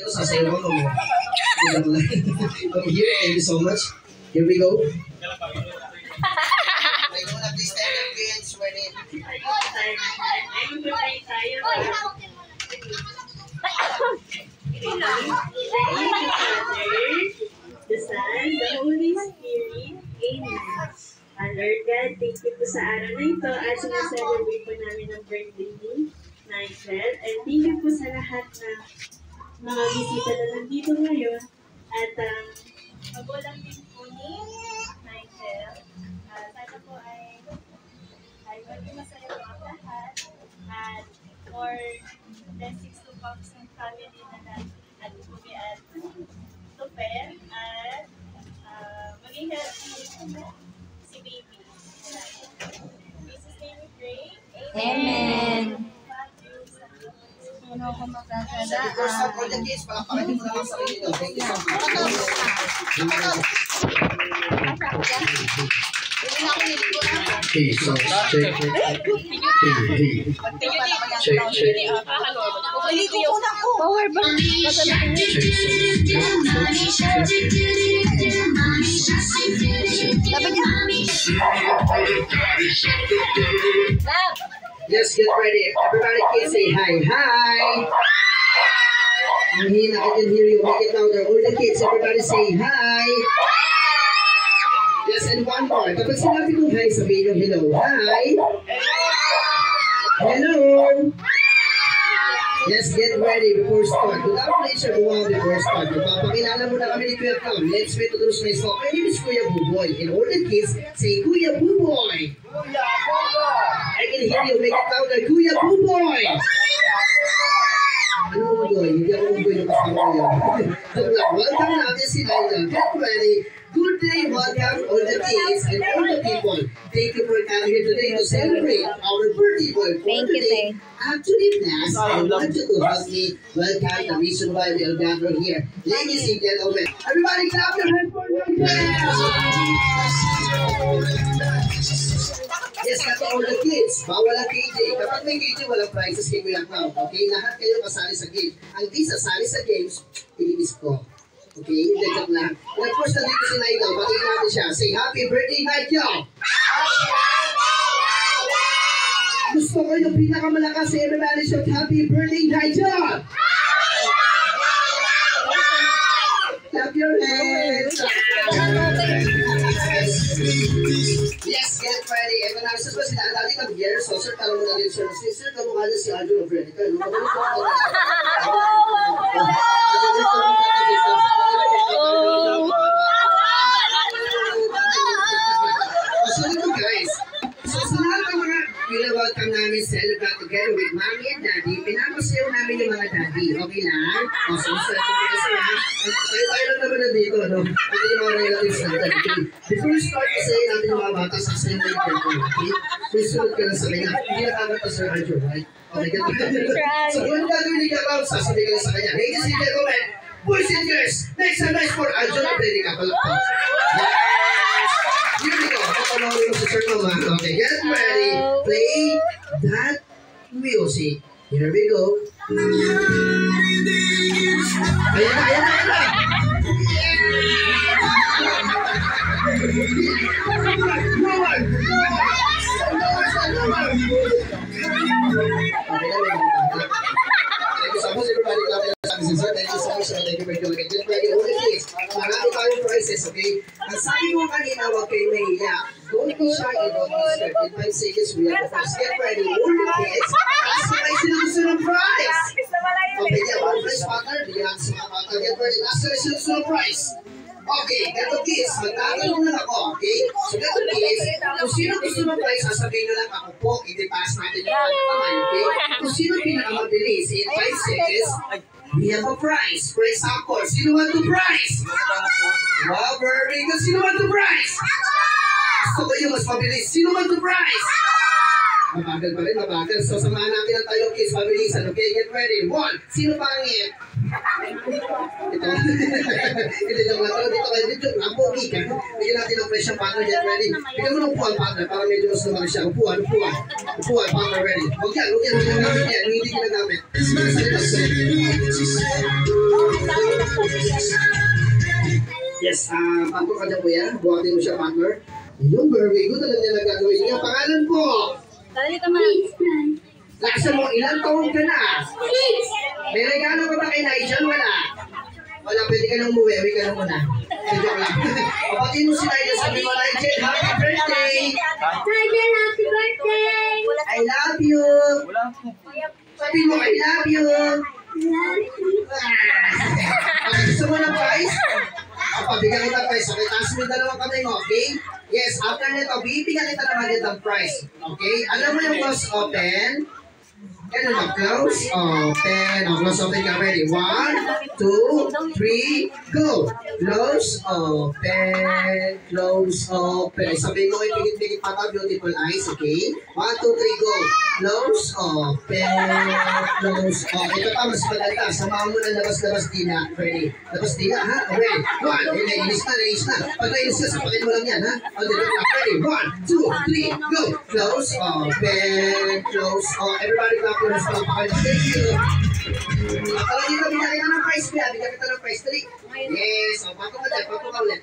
Sasayaw ko mo. Okay, here, thank you so much. Here we go. Please stand up, kids. Ready? The Son, the Holy Spirit. Amen. Lord God, thank you po sa araw na ito at sinaselebrate po namin ang birthday ni Nigel. And thank you po sa lahat na mga bisita na nandito ngayon. At magulang din po ni Nigel. Sana po ay maging masaya po ang lahat. At more blessings to come sa family na natin at Bumi at Tuper. At maging healthy si baby. In Jesus' name we pray. Amen. First of all, the kids, palakpakan mo naman sa inyo. Thank you so much. Hey, so check. Check. Power bank. Sabi niya. Yes, get ready. Everybody kids say hi. Hi. Mahina, I can hear you. Make it louder. All the kids, everybody say hi. Yes, and one more. Kapag sinabi kong hi, sabihin yung hello. Hi. Hello. Yes, get ready before start. Without pleasure, buwan before start. Papakilala mo na kami ni Kuya Cam. Let's wait to introduce myself. My name is Kuya Buboy. And all the kids say Kuya Buboy. I can hear you. Make it louder. Kuya Buboy. Ano Buboy? Hindi ako Buboy na kasama ko yun. Welcome natin si Laila. Get ready. Good day, welcome all the kids and all the people. Thank you for coming here today to celebrate our birthday boy. Thank you, Tay. Actually, class, I want you to help me welcome the reason why we are gathered here. Ladies and gentlemen, everybody clap your hands for Yes, that's all the kids. Bawal ang KJ. Kapag may KJ, walang prizes kay Kuya Cloud. Okay? Lahat kayo kasali sa games. Ang di sasali sa games, ilinis ko. Okay, hindi joke lang. And of course, nandito si Nigel. Batiin natin siya. Say, happy birthday, Nigel! Gusto ko yung pinakamalakas sa everybody shout, happy birthday, Nigel! Clap your hands! Yes, get ready. And when I was supposed to say, dati kang here, so sir, talo mo na din, sir. Sir, kamukha na si Andrew of Red. Welcome namin celebrate together with Mommy and Daddy. Pinapasayaw namin yung mga daddy. Okay lang? O, sumusaya ko kayo sila. Tayo lang naman na dito, no? At yung mga relatives natin. Before we start, kasi natin yung mga bata sa sayo na yung tempo. Okay? Susunod ka lang sa kanya. Hindi nakakata Sir Andrew, right? Okay, ganun. So, kung gagawin ni Kapaw, sasabi ka lang sa kanya. Ladies and gentlemen, boys and girls, make some noise for Andrew na pwede ka palakpak. Here we go. Okay, get ready. Play that music. Here we go. Ayan na, ayan na, ayan na. Thank you so much, everybody. Thank you so much. Thank you for doing it. Get ready. All the kids. Marami tayong prizes, okay? Ang sabi mo kanina, huwag kayo nahiya. Don't be shy and don't be scared. In 5 seconds, we have the first. Get ready. All the kids. Ask me sino gusto ng prize. Okay, yeah. One prize, partner. Bigyan natin sa mga partner. Get ready. Ask me sino gusto ng prize. Okay, ganito kids. Magtatanong na ako, okay? So ganito kids, kung sino gusto ng prize, sasabihin na lang ako po. I-pass natin yung kamay, okay? Kung sino pinakamabilis, in 5 seconds, we have a prize. For example, sino want to prize? Wow, very good. Sino want to prize? Gusto ko yung mas mabilis. Sino want to prize? Mabagal pa rin, mabagal. So, samahan natin ang tayo kids. Mabilisan, okay? Get ready. 1. Sino pangit? Ito. Ito yung mga tao. Dito kayo. Dito. Pogi ka. Bigyan natin ang pressure partner. Get ready. Bigyan mo ng upuan partner para medyo mas naman siya. Upuan, upuan. Upuan, partner ready. Huwag yan, huwag yan. Huwag yan. Hindi ginagamit. Yes, partner ka dyan kuya. Buhatin mo siya, partner. Yun, very good. Alam niya na gagawin niya. Pangalan po. Dali ka man. Laksan mo, ilang taon ka na? May regalo ka ba kay Nigel? Wala. Wala, pwede ka nang umuwi. Uwi ka na muna. Joke lang. Papatin mo si Nigel. Sabi mo, Nigel, happy birthday! Nigel, happy birthday! I love you! Sabi mo, I love you! Okay, gusto mo ng prize? Pabigyan kita prize. Okay, taas mo yung dalawang kamay mo, okay? Yes, after nito, bibigyan kita naman dito ng prize. Okay? Alam mo yung close open? Ganun na, close open. Close open ka, ready? 1, 2, 3, go! Close open. Close open. Sabihin mo, ipigit-pigit mata, beautiful eyes, okay? 1, 2, 3, go! Close open. Close open. Ito pa, mas maganda. Samahan mo na labas-labas dina. Ready? Labas dina, ha? Ready? 1, nainis na. Pag nainis ka, sapakin mo lang yan, ha? Ready? 1, 2, 3, go! Close open. Close open. Everybody clap your hands. Thank you. Tara dito, bigyan kita ng prize, kuya. Bigyan kita ng prize. Dali. Yes. Pato ka dyan. Pato ka ulit.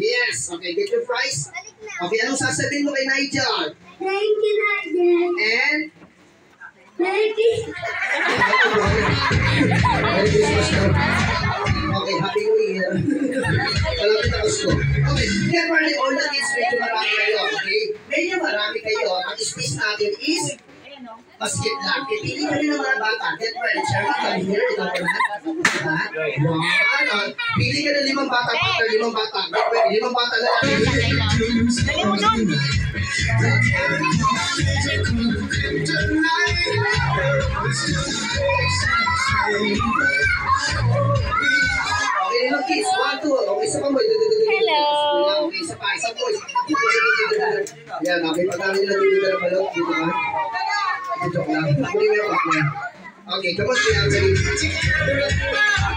Yes. Okay, get your prize. Okay, anong sasabihin mo kay Nigel? Thank you, Nigel. And? Thank you. Merry Christmas daw. Okay, Happy New Year. Malapit na Pasko. Okay, get ready. All the kids, medyo marami kayo. Okay? Medyo marami kayo. Ang space natin is basket lang. Pipili ka rin ng mga bata. Get ready. Cherry, come here. Ito ko na. One. Pili ka ng 5 bata. Pata, 5 bata. Get ready. 5 bata lang. Dali mo doon. Okay, mga kids. 1, 2. Okay, isa pa mo. Hello. Okay, isa pa. Isa po. Yan, okay. Pagkami nila dito na balot. Dito ba? Joke lang. Okay, come on, we are ready.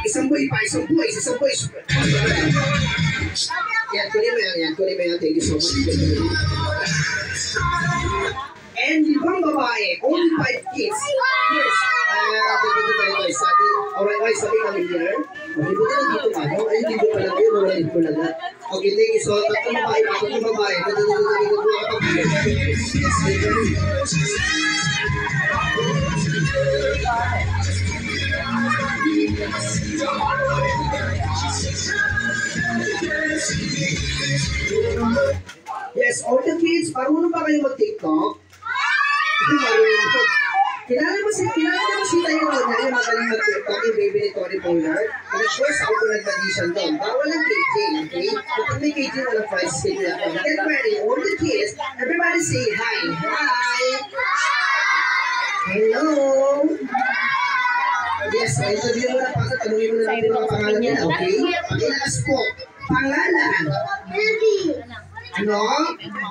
Isang boy pa, isang boys. Yan, kunin mo yan. Thank you so much. And 5 babae, only 5 kids. Yes. Alright, sabi kami here. Okay, buti na dito nga. Ay, dito pala kayo. Wala dito lang. Okay, thank you. So, 3 babae. Yes, all the kids, marunong ba kayo mag-TikTok? Marunong. Kilala mo si Tayo na yung magaling mag-TikTok, yung baby ni Tony Pollard. And of course, ako po nag-audition doon. Bawal ang KJ, okay? Kapag may KJ, walang prize kid na ako. Get ready, all the kids, everybody say hi. Hi! Hello! Yes, interview mo na pa. Tanungin mo na natin mga pangalan nila, okay? Pakilakas po. Pangalan? Baby. Ano?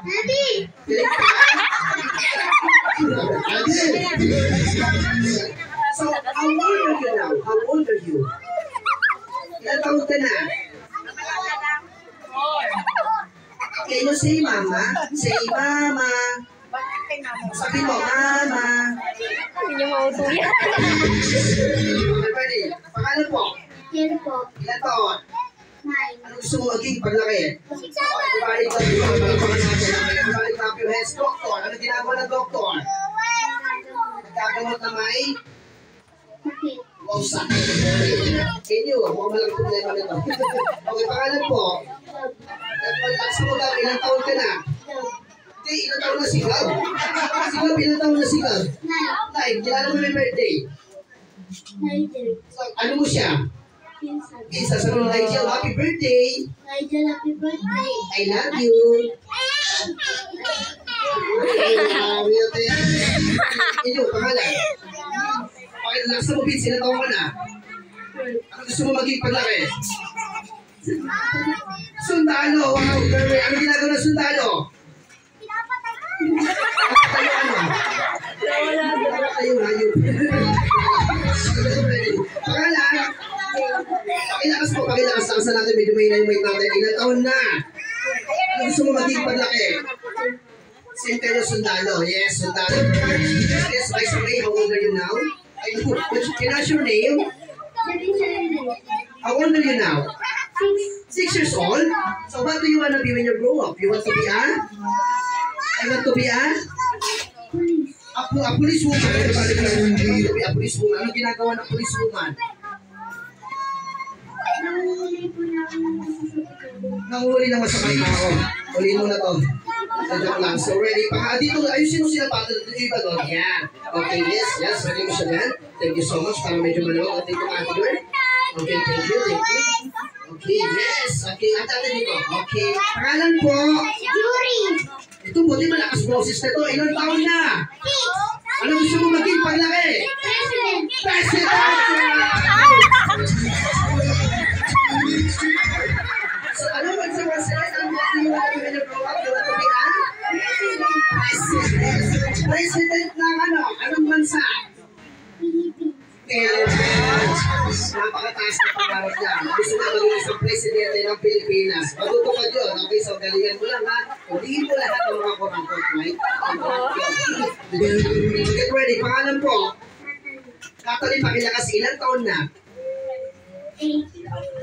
Baby. So, how old are you now? How old are you? Ilan taon ka na? Can you say mama? Say mama. Sabi mo, mama. Hindi niyo mauto yan. Ready? Pangalan po? Yan po. Ilan taon? 9. Ano gusto mo maging paglaki? Ibalik lang yung ibalik lang yung heads. Doktor, ano ginagawa ng doktor? Nagkagamot na may? Wow, sakit. Inyo, mukhang malang problema nito. Okay, pangalan po? Sa mga ilang taon ka na? Hindi, ilang taon na sigaw? Sigaw, ilang taon na sigaw? 9. Kilala mo may birthday? Ano mo siya? Isa sa mga Nigel, happy birthday! Nigel, happy birthday! I love you! Inyo, pangalan? Pakilala sa mo, Vince, ilang taon ka na? Ano gusto mo maging paglaki? Sundalo! Wow! Ano ginagawa ng sundalo? Tayo ano? Tayo hayop. Pangalan? Pakilakas sa natin, medyo may na yung mic natin. Ilang taon na? Ano gusto mo maging paglaki? Same kayo sundalo. Yes, sundalo. Yes, by the way, how old are you now? Can I ask your name? How old are you now? 6 years old? So what do you want to be when you grow up? You want to be a? I want to be a? A police woman. You to be a police woman. Ano ginagawa ng police woman? Nanguhuli ng masamang tao. Ulihin mo na to. Joke lang. So ready pa. Dito, ayusin mo sila pa. Iba doon. Yan. Okay, yes. Ready mo siya yan. Thank you so much. Para medyo maluwag. Thank you, Ate Girl. Okay, thank you. Okay, yes. Okay, at ate dito. Okay. Pangalan po. Yuri. Ito, buti malakas boses na to. Ilang taon na? Ano gusto mo maging paglaki? President. So, ano man sa president? Ano mo yung want to be when you grow up? You want to be a? President ng ano? Anong bansa? Napakataas na pangarap niya. Gusto na maging isang presidente ng Pilipinas. Matutupad yun. Okay, so galingan mo lang ha. Ulihin mo lahat ng mga kurangkot, right? Get ready. Pangalan po. Natalie Pakilakas, ilang taon na? 12,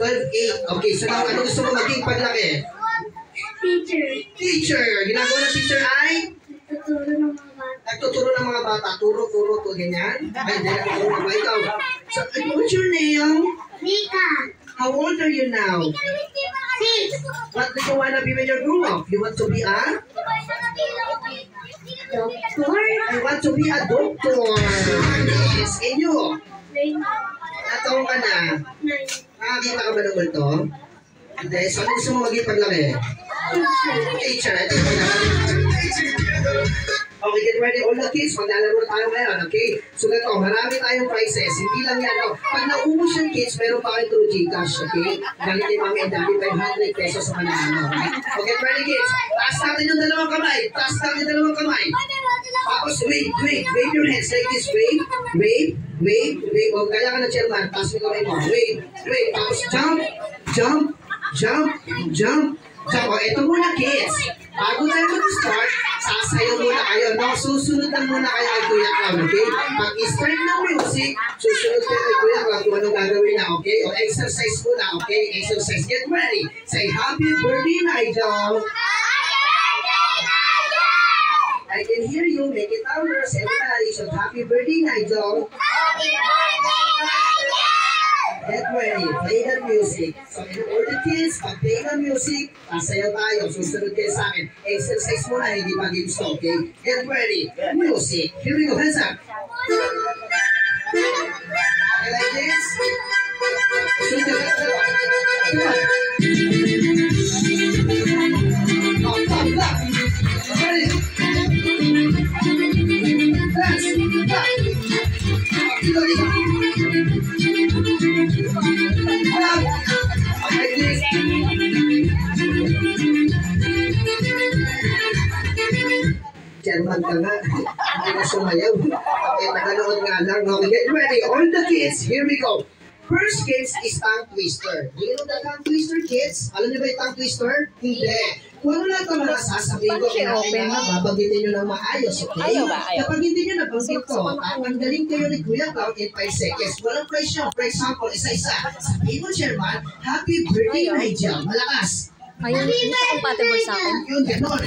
8. Okay, so now, ano gusto mo maging paglaki? Teacher. Ginagawa ng teacher ay? Nagtuturo ng mga bata. Turo, to ganyan. Ay, hindi nagtuturo ng mga ikaw. So, what's your name? Mika. How old are you now? 6. What do you want to be when you grow up? You want to be a? Doctor. I want to be a doctor. Yes. And you? Natawang ka na. Nakakita ka ba ng multo? Hindi. So, ano gusto mo maging paglaki? Teacher. Ito yung okay, get ready all the kids. Maglalaro tayo ngayon, okay? So ganito, marami tayong prizes. Hindi lang yan, no? Pag naubos yung kids, meron pa kayo through Gcash, okay? Galing kay Mami and Daddy, 500 pesos sa mananalo, okay? Okay, get ready kids. Taas natin yung dalawang kamay. Tapos, wave your hands like this. Wave. O, kaya ka na, chairman. Taas mo kamay mo. Wave. Tapos, jump. O, eto muna, kids. Bago tayo mag-start, sasayaw muna kayo. No? Susunod lang muna kayo kay Kuya Clown, okay? Pag-start ng music, susunod kayo kay Kuya Clown kung anong gagawin na, okay? O exercise muna, okay? Exercise. Get ready. Say, happy birthday, Nigel. I can hear you. Make it louder. Everybody, so happy birthday, Nigel. Get ready. Play the music. So, in all the kids, pag-play the music, sasayaw tayo. Susunod kayo sa akin. Exercise muna, hindi pa games to, okay? Get ready. Music. Here we go. Hands up. Okay, like this. Susunod kayo. Come on. Clap. Ready? Dance. Clap. Dito. Chairman ka nga. Hindi na sumayaw. Okay, naganood nga lang. Okay, get ready. All the kids, here we go. First kids is tongue twister. Do you know the tongue twister, kids? Alam niyo ba yung tongue twister? Hindi. Kung ano lang ito mga sasabihin ko, kailangan babanggitin nyo ng maayos, okay? Kapag hindi nyo nabanggit ko, tatanggalin kayo ni Kuya Clown in 5 seconds. Walang question. For example, isa-isa. Sabihin mo, Chairman, happy birthday, Nigel. Malakas. Ayun, hindi siya compatible sa akin. Yun, gano'n.